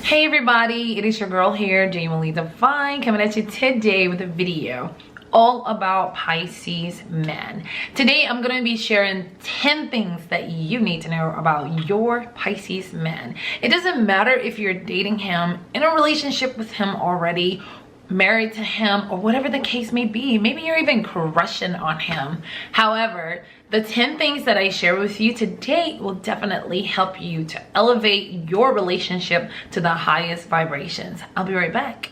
Hey everybody, it is your girl here, genuinely divine, coming at you today with a video all about Pisces men. Today I'm going to be sharing 10 things that you need to know about your Pisces man. It doesn't matter if you're dating him, in a relationship with him already, married to him, or whatever the case may be. Maybe you're even crushing on him. However, the 10 things that I share with you today will definitely help you to elevate your relationship to the highest vibrations. I'll be right back.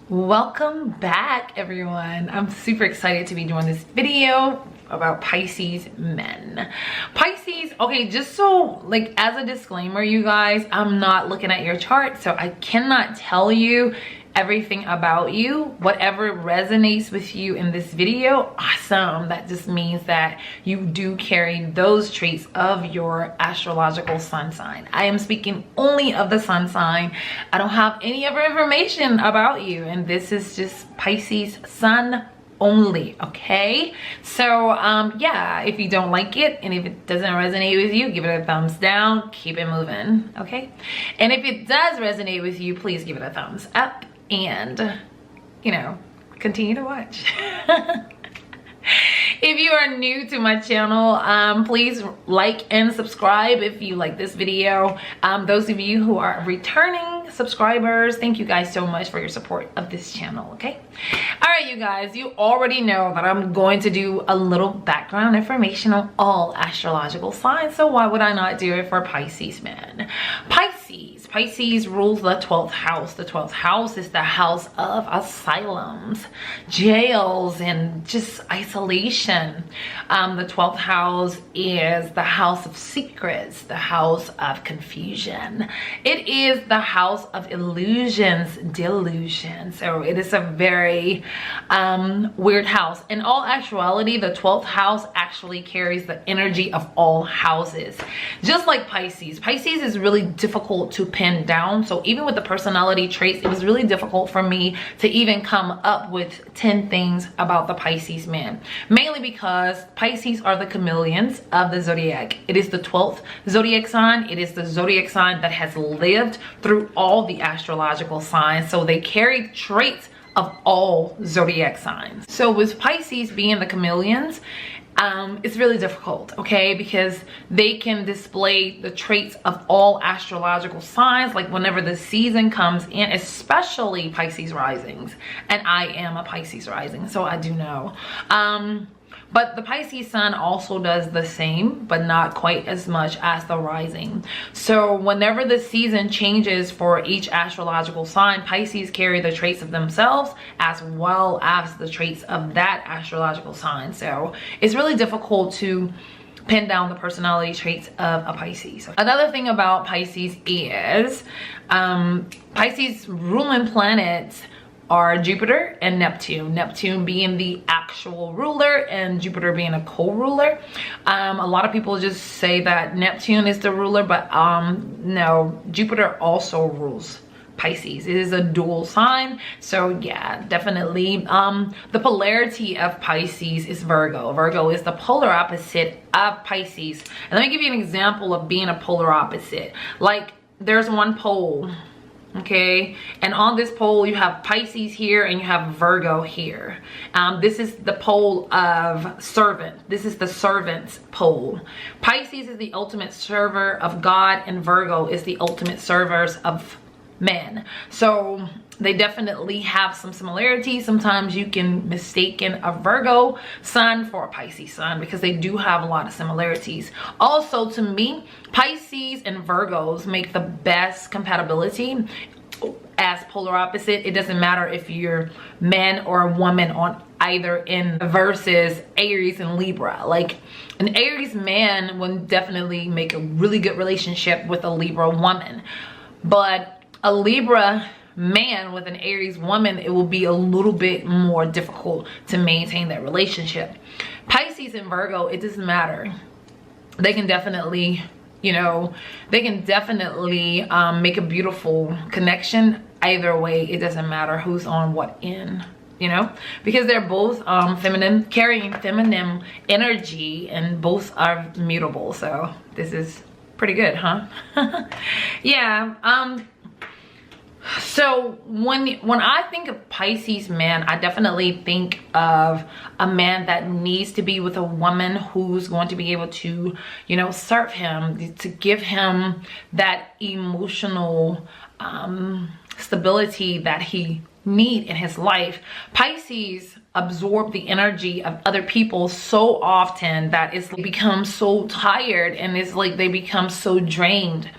Welcome back, everyone. I'm super excited to be doing this video about Pisces men. Pisces, okay, just so like as a disclaimer, you guys, I'm not looking at your chart, so I cannot tell you everything about you. Whatever resonates with you in this video, awesome. That just means that you do carry those traits of your astrological sun sign. I am speaking only of the sun sign. I don't have any other information about you, and this is just Pisces sun only, okay? So yeah, if you don't like it and if it doesn't resonate with you, give it a thumbs down, keep it moving, okay? And if it does resonate with you, please give it a thumbs up and, you know, continue to watch. If you are new to my channel, please like and subscribe if you like this video. Those of you who are returning subscribers, thank you guys so much for your support of this channel, okay? All right, you guys, you already know that I'm going to do a little background information on all astrological signs, so why would I not do it for Pisces man? Pisces rules the 12th house. The 12th house is the house of asylums, jails, and just isolation. The 12th house is the house of secrets, the house of confusion. It is the house of illusions, delusion. So it is a very weird house. In all actuality, the 12th house actually carries the energy of all houses. Just like Pisces. Pisces is really difficult to pin down. So even with the personality traits, it was really difficult for me to even come up with 10 things about the Pisces man. Mainly because Pisces are the chameleons of the zodiac. It is the 12th zodiac sign. It is the zodiac sign that has lived through all the astrological signs. So they carry traits of all zodiac signs. So with Pisces being the chameleons, it's really difficult, okay, because they can display the traits of all astrological signs, like whenever the season comes in, especially Pisces risings, and I am a Pisces rising, so I do know. But the Pisces sun also does the same, but not quite as much as the rising. So whenever the season changes for each astrological sign, Pisces carry the traits of themselves as well as the traits of that astrological sign. So it's really difficult to pin down the personality traits of a Pisces. Another thing about Pisces is Pisces ruling planets are Jupiter and Neptune. Neptune being the actual ruler and Jupiter being a co-ruler. A lot of people just say that Neptune is the ruler, but no, Jupiter also rules Pisces. It is a dual sign. So yeah, definitely. The polarity of Pisces is Virgo. Virgo is the polar opposite of Pisces. And let me give you an example of being a polar opposite. Like there's one pole, okay, and on this pole you have Pisces here and you have Virgo here. This is the pole of servant. This is the servant's pole. Pisces is the ultimate server of God, and Virgo is the ultimate servers of men. So they definitely have some similarities. Sometimes you can mistaken a Virgo sun for a Pisces sun because they do have a lot of similarities. Also, to me, Pisces and Virgos make the best compatibility as polar opposite. It doesn't matter if you're man or a woman on either end versus Aries and Libra. Like an Aries man would definitely make a really good relationship with a Libra woman, but a Libra man with an Aries woman, it will be a little bit more difficult to maintain that relationship. Pisces and Virgo, it doesn't matter. They can definitely, you know, they can definitely make a beautiful connection. Either way, it doesn't matter who's on what end, you know, because they're both feminine, carrying feminine energy, and both are mutable. So this is Pretty good, huh? Yeah. So when I think of Pisces man, I definitely think of a man that needs to be with a woman who's going to be able to, you know, serve him, to give him that emotional stability that he need in his life. Pisces absorb the energy of other people so often that it's become so tired, and it's like they become so drained.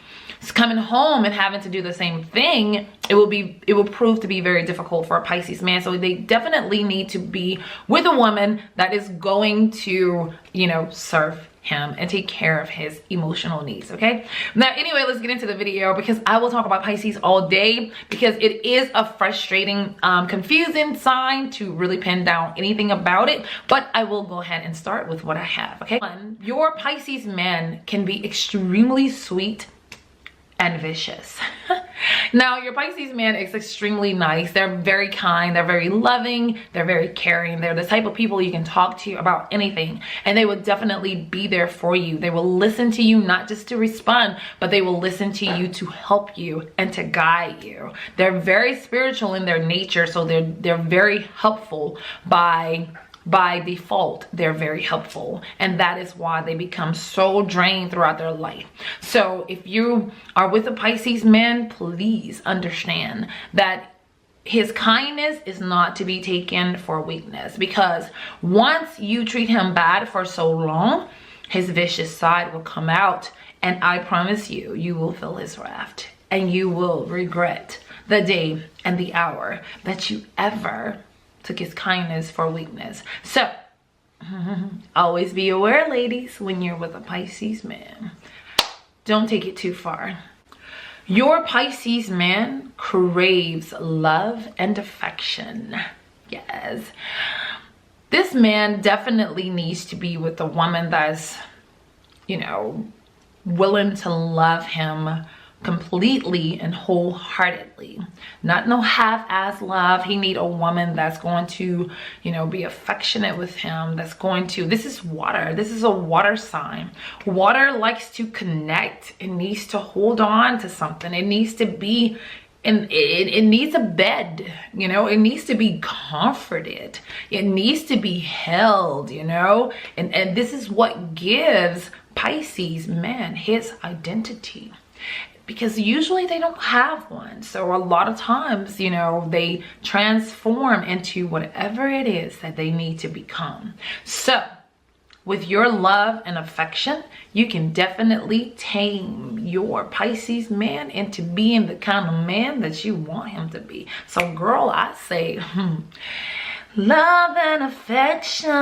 It's coming home and having to do the same thing, it will prove to be very difficult for a Pisces man. So they definitely need to be with a woman that is going to, you know, serve him and take care of his emotional needs. Okay, now anyway, let's get into the video, because I will talk about Pisces all day, because it is a frustrating, confusing sign to really pin down anything about it. But I will go ahead and start with what I have. Okay, your Pisces man can be extremely sweet and vicious. Now, your Pisces man is extremely nice. They're very kind, they're very loving, they're very caring. They're the type of people you can talk to about anything, and they will definitely be there for you. They will listen to you, not just to respond, but they will listen to you to help you and to guide you. They're very spiritual in their nature, so they're very helpful by default. They're very helpful, and that is why they become so drained throughout their life. So if you are with a Pisces man, please understand that his kindness is not to be taken for weakness, because once you treat him bad for so long, his vicious side will come out, and I promise you, you will feel his wrath, and you will regret the day and the hour that you ever took his kindness for weakness. So always be aware, ladies, when you're with a Pisces man, don't take it too far. Your Pisces man craves love and affection. Yes, this man definitely needs to be with a woman that's, you know, willing to love him completely and wholeheartedly, not no half-ass love. He need a woman that's going to, you know, be affectionate with him, that's going to, this is water, this is a water sign. Water likes to connect. It needs to hold on to something. It needs to be, and it needs a bed, you know, it needs to be comforted, it needs to be held, you know, and this is what gives Pisces man his identity, because usually they don't have one. So a lot of times, you know, they transform into whatever it is that they need to become. So with your love and affection, you can definitely tame your Pisces man into being the kind of man that you want him to be. So girl, I say, love and affection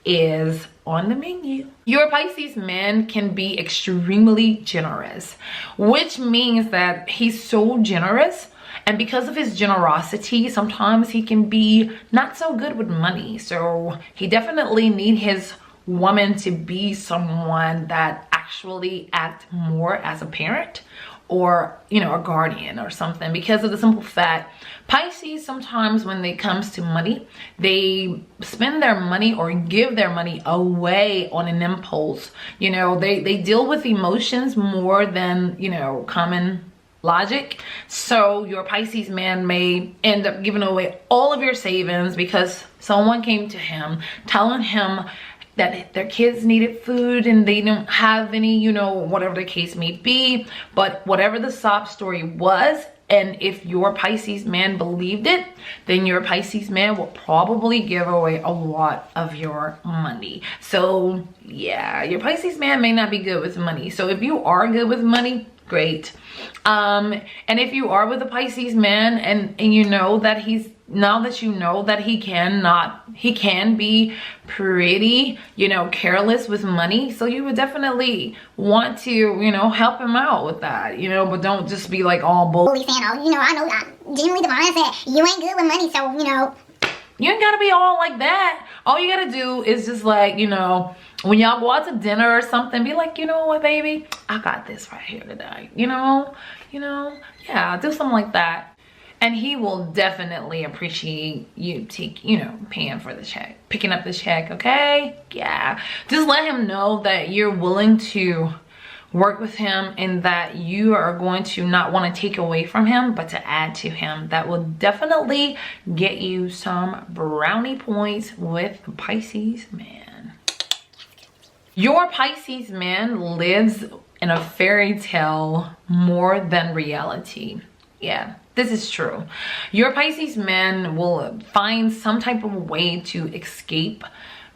is on the menu. Your Pisces man can be extremely generous, which means that he's so generous, and because of his generosity, sometimes he can be not so good with money. So he definitely needs his woman to be someone that actually act more as a parent, or, you know, a guardian or something, because of the simple fact Pisces, sometimes when it comes to money, they spend their money or give their money away on an impulse. You know, they deal with emotions more than, you know, common logic. So your Pisces man may end up giving away all of your savings because someone came to him telling him that their kids needed food and they don't have any, you know, whatever the case may be. But whatever the sob story was, and if your Pisces man believed it, then your Pisces man will probably give away a lot of your money. So yeah, your Pisces man may not be good with money. So if you are good with money, great. And if you are with a Pisces man and you know that he's, now that you know that he can be pretty, you know, careless with money, so you would definitely want to, you know, help him out with that, you know, but don't just be like all bully saying, oh, you know, I know, generally Devon said, you ain't good with money, so, you know. You ain't gotta be all like that. All you gotta do is just like, you know, when y'all go out to dinner or something, be like, you know what, baby, I got this right here today, you know, yeah, do something like that. And he will definitely appreciate you paying for the check, picking up the check, okay? Yeah, just let him know that you're willing to work with him, and that you are going to not want to take away from him, but to add to him. That will definitely get you some brownie points with Pisces man. Your Pisces man lives in a fairy tale more than reality. Yeah, this is true. Your Pisces man will find some type of way to escape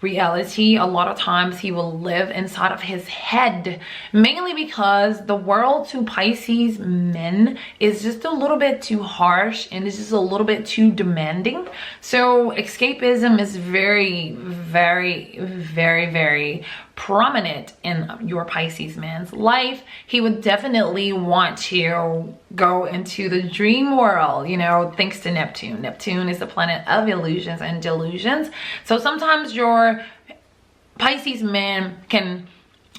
reality. A lot of times he will live inside of his head, mainly because the world to Pisces men is just a little bit too harsh and it's just a little bit too demanding. So escapism is very, very, very, very prominent in your Pisces man's life. He would definitely want to go into the dream world, you know, thanks to Neptune. Neptune is the planet of illusions and delusions. So sometimes your Pisces man can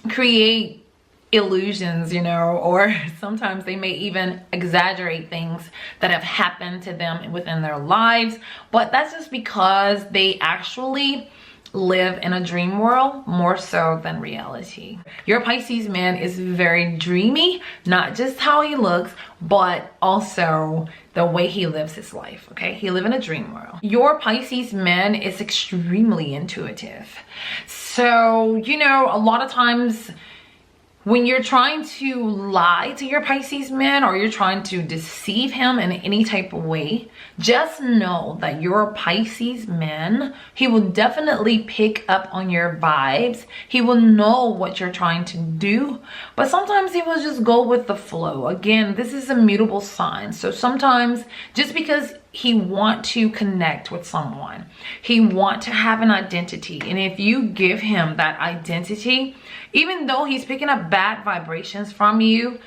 create illusions, you know, or sometimes they may even exaggerate things that have happened to them within their lives, but that's just because they actually live in a dream world more so than reality. Your Pisces man is very dreamy, not just how he looks, but also the way he lives his life. Okay, he lives in a dream world. Your Pisces man is extremely intuitive. So, you know, a lot of times when you're trying to lie to your Pisces man or you're trying to deceive him in any type of way, just know that your Pisces man, he will definitely pick up on your vibes. He will know what you're trying to do, but sometimes he will just go with the flow. Again, this is a mutable sign. So sometimes just because he want to connect with someone, he want to have an identity, and if you give him that identity, even though he's picking up bad vibrations from you,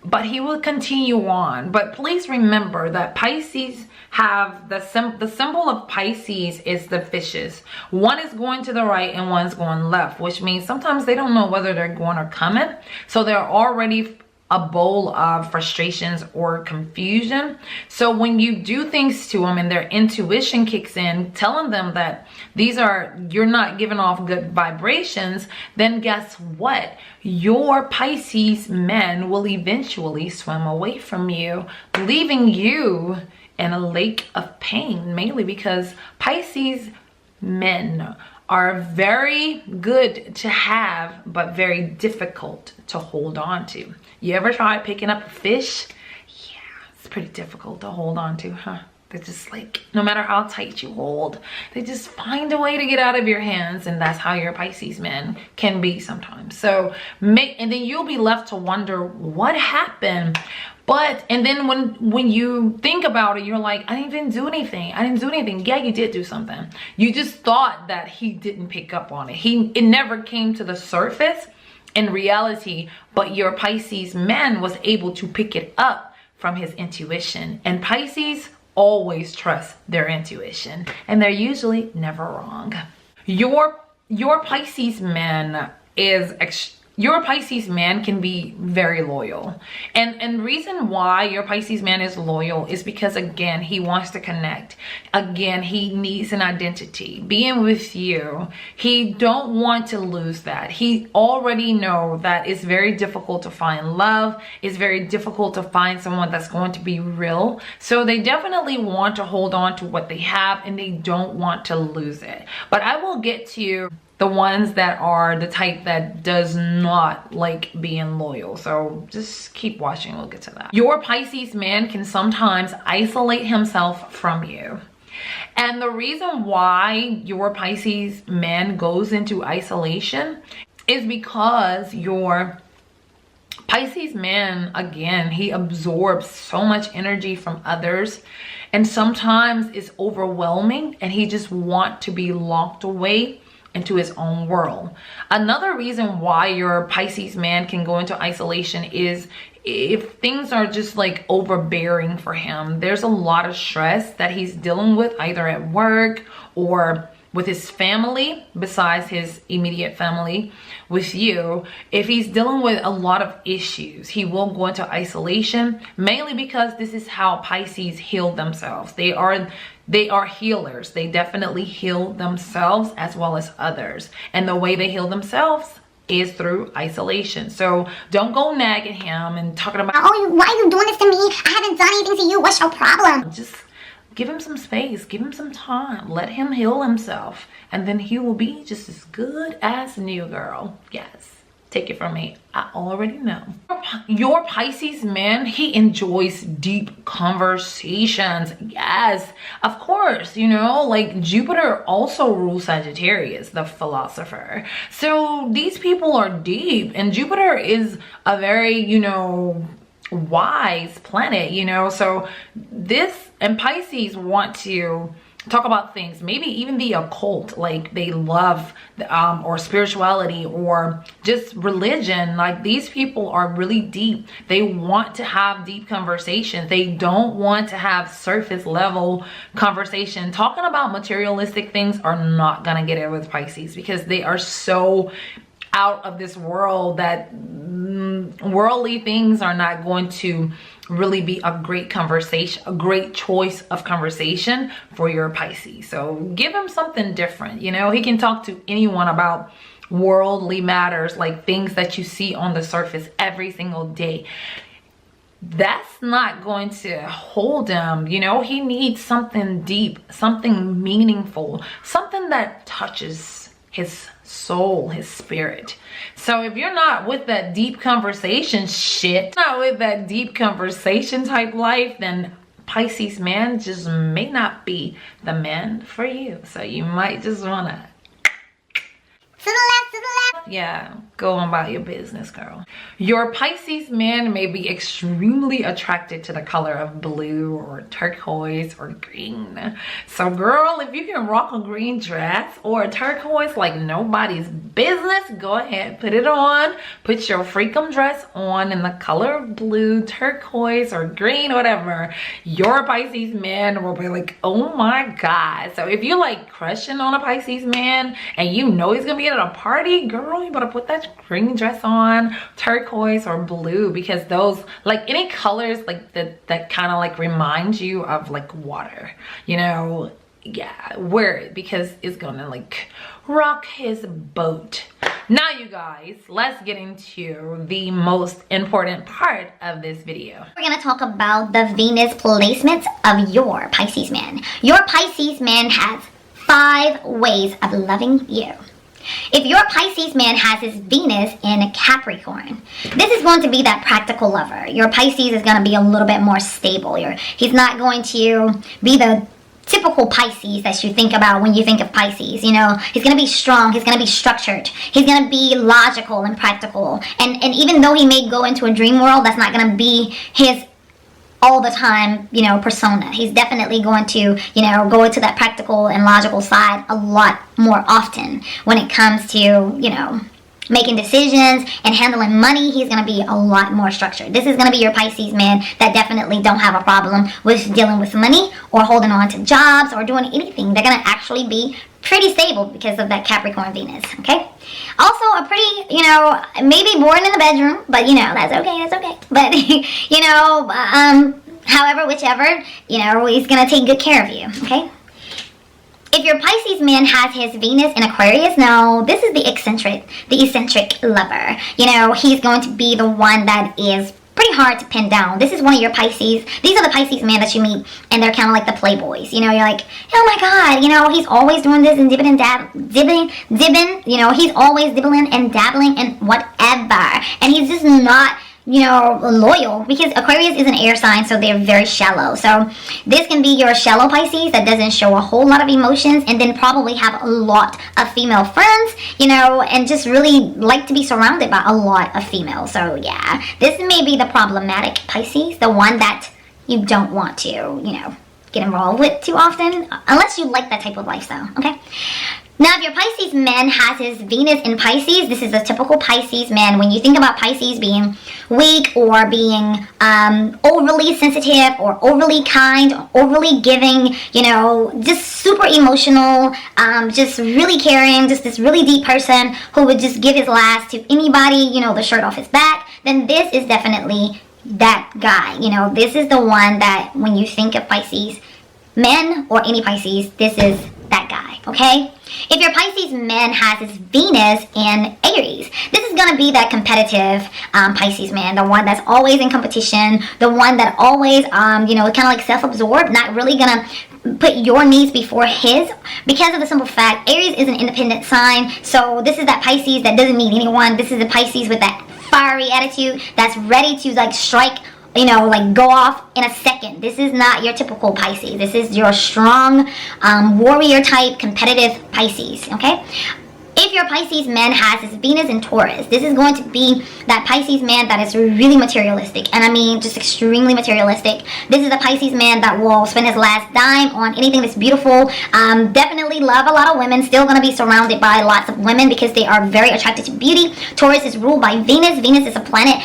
but he will continue on. But please remember that Pisces have the symbol of Pisces is the fishes. One is going to the right and one's going left, which means sometimes they don't know whether they're going or coming. So they're already a bowl of frustrations or confusion. So when you do things to them and their intuition kicks in, telling them that you're not giving off good vibrations, then guess what? Your Pisces men will eventually swim away from you, leaving you in a lake of pain, mainly because Pisces men are very good to have, but very difficult to hold on to. You ever tried picking up a fish? Yeah, it's pretty difficult to hold on to, huh? They're just like, no matter how tight you hold, they just find a way to get out of your hands. And that's how your Pisces men can be sometimes. So and then you'll be left to wonder what happened. And then when you think about it, you're like, I didn't even do anything. I didn't do anything. Yeah, you did do something. You just thought that he didn't pick up on it. It never came to the surface in reality, but your Pisces man was able to pick it up from his intuition. And Pisces always trust their intuition, and they're usually never wrong. Your Pisces man your Pisces man can be very loyal. And reason why your Pisces man is loyal is because, again, he wants to connect. Again, he needs an identity. Being with you, he don't want to lose that. He already know that it's very difficult to find love. It's very difficult to find someone that's going to be real. So they definitely want to hold on to what they have, and they don't want to lose it. But I will get to the ones that are the type that does not like being loyal. So just keep watching, we'll get to that. Your Pisces man can sometimes isolate himself from you. And the reason why your Pisces man goes into isolation is because your Pisces man, again, he absorbs so much energy from others, and sometimes it's overwhelming and he just wants to be locked away into his own world. Another reason why your Pisces man can go into isolation is if things are just like overbearing for him. There's a lot of stress that he's dealing with, either at work or with his family, besides his immediate family with you. If he's dealing with a lot of issues, he will go into isolation, mainly because this is how Pisces heal themselves. They are healers. They definitely heal themselves as well as others. And the way they heal themselves is through isolation. So don't go nagging him and talking about, Oh, why are you doing this to me? I haven't done anything to you. What's your problem? just give him some space, give him some time, let him heal himself, and then he will be just as good as new, girl. Yes, take it from me, I already know. Your Pisces man, he enjoys deep conversations. Yes, of course, you know, like Jupiter also rules Sagittarius, the philosopher. So these people are deep, and Jupiter is a very, you know, wise planet, you know. So this, and Pisces want to talk about things, maybe even the occult, like they love or spirituality or just religion. Like these people are really deep. They want to have deep conversations. They don't want to have surface level conversation. Talking about materialistic things are not gonna get it with Pisces, because they are so out of this world that worldly things are not going to really be a great conversation, a great choice of conversation for your Pisces. So give him something different. You know, he can talk to anyone about worldly matters, like things that you see on the surface every single day. That's not going to hold him. You know, he needs something deep, something meaningful, something that touches his soul, his spirit. So if you're not with that deep conversation shit, not with that deep conversation type life, then Pisces man just may not be the man for you. So you might just wanna, To the left, to the left. yeah, go on about your business, girl. Your Pisces man may be extremely attracted to the color of blue or turquoise or green. So girl, if you can rock a green dress or a turquoise like nobody's business, go ahead, put it on. Put your freakum dress on in the color of blue, turquoise, or green, whatever. Your Pisces man will be like, oh my God. So if you're like crushing on a Pisces man and you know he's gonna be at a party, girl, you better put that green dress on, turquoise or blue, because those, like any colors like that kind of like remind you of like water, you know. Yeah, wear it because it's gonna like rock his boat. Now you guys, let's get into the most important part of this video. We're gonna talk about the Venus placements of your Pisces man. Your Pisces man has 5 ways of loving you. If your Pisces man has his Venus in Capricorn, this is going to be that practical lover. Your Pisces is going to be a little bit more stable. He's not going to be the typical Pisces that you think about when you think of Pisces. You know, he's going to be strong, he's going to be structured, he's going to be logical and practical. And even though he may go into a dream world, that's not going to be his all the time, you know, persona. He's definitely going to, you know, go into that practical and logical side a lot more often when it comes to, you know, making decisions and handling money. He's going to be a lot more structured. This is going to be your Pisces man that definitely don't have a problem with dealing with money or holding on to jobs or doing anything. They're going to actually be pretty stable because of that Capricorn Venus, okay? Also a pretty, you know, maybe boring in the bedroom, but you know, that's okay. But, you know, however, whichever, you know, he's going to take good care of you, okay? If your Pisces man has his Venus in Aquarius, no, this is the eccentric lover. You know, he's going to be the one that is pretty hard to pin down. This is one of your Pisces. These are the Pisces men that you meet, and they're kind of like the playboys. You know, you're like, oh my God, you know, he's always doing this and dibbing. You know, he's always dibbling and dabbling and whatever. And he's just not, you know, loyal, because Aquarius is an air sign, so they're very shallow. So this can be your shallow Pisces that doesn't show a whole lot of emotions, and then probably have a lot of female friends, you know, and just really like to be surrounded by a lot of females. So yeah, this may be the problematic Pisces, the one that you don't want to, you know, get involved with too often, unless you like that type of lifestyle, okay? Now, if your Pisces man has his Venus in Pisces, this is a typical Pisces man. When you think about Pisces being weak or being overly sensitive or overly kind, or overly giving, you know, just super emotional, just really caring, just this really deep person who would just give his last to anybody, you know, the shirt off his back, then this is definitely that guy. You know, this is the one that when you think of Pisces men or any Pisces, this is that guy, okay? If your Pisces man has his Venus in Aries, this is going to be that competitive Pisces man, the one that's always in competition, the one that always, kind of like self-absorbed, not really going to put your needs before his, because of the simple fact Aries is an independent sign. So this is that Pisces that doesn't need anyone. This is the Pisces with that fiery attitude that's ready to like strike, go off in a second. This is not your typical Pisces. This is your strong warrior type competitive Pisces, okay? If your Pisces man has his Venus in Taurus, this is going to be that Pisces man that is really materialistic. And I mean just extremely materialistic. This is the Pisces man that will spend his last dime on anything that's beautiful. Definitely love a lot of women. Still going to be surrounded by lots of women because they are very attracted to beauty. Taurus is ruled by Venus. Venus is a planet.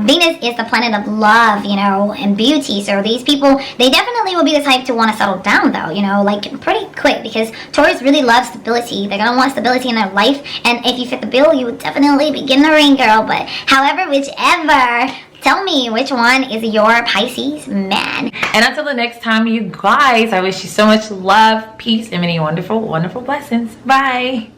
Venus is the planet of love, and beauty. So these people, they definitely will be the type to want to settle down though, like pretty quick, because Taurus really loves stability. They're going to want stability in their life. And if you fit the bill, you would definitely be getting a ring, girl. But however, whichever, tell me which one is your Pisces man. And until the next time, you guys, I wish you so much love, peace, and many wonderful, wonderful blessings. Bye.